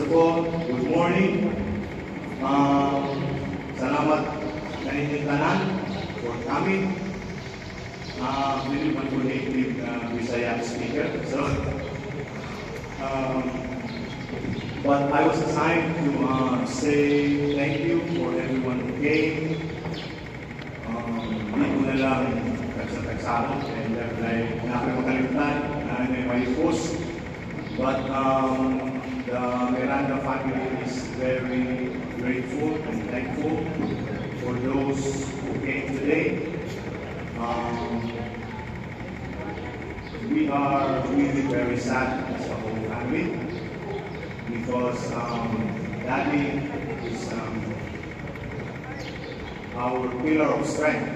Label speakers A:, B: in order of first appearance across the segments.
A: of all, good morning. Salamat kaninyong tanan for coming. Really want to native Bisaya speaker. So, but I was assigned to say thank you for everyone who came. Dito na lang tagsabot and like nakakalimutan may post. But the Miranda family is very grateful and thankful for those who came today. We are really very sad as a whole family because Daddy is our pillar of strength.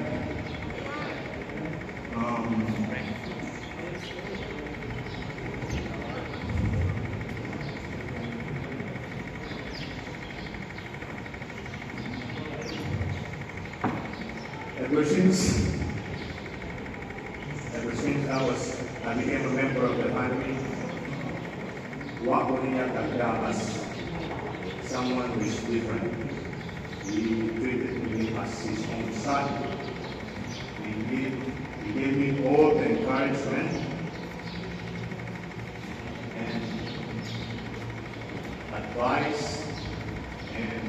A: Ever since I became a member of the family, wako niya talaga as someone who is different. He treated me as his own son. He gave me all the encouragement and advice and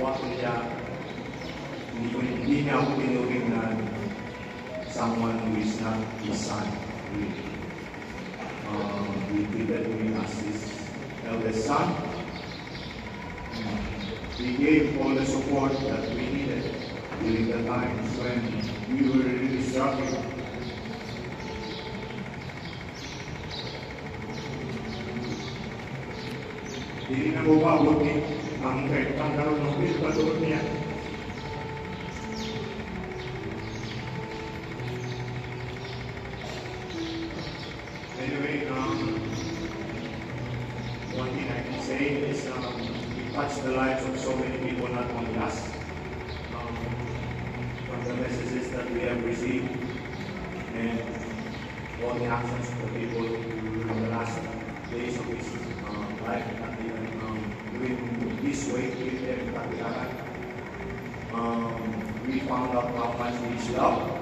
A: wako niya, hindi niya ako tinuring na someone who is not his son. He treated me as his eldest son. He gave all the support that we needed during the times when we were really struggling. Hindi na mababot ang karoon ng pagpatuloy niya. Anyway, one thing I can say is we touched the lives of so many people, not only us. From the messages that we have received and all the actions of the people in the last days of his life, not even doing this way with every we found out how much he is loved.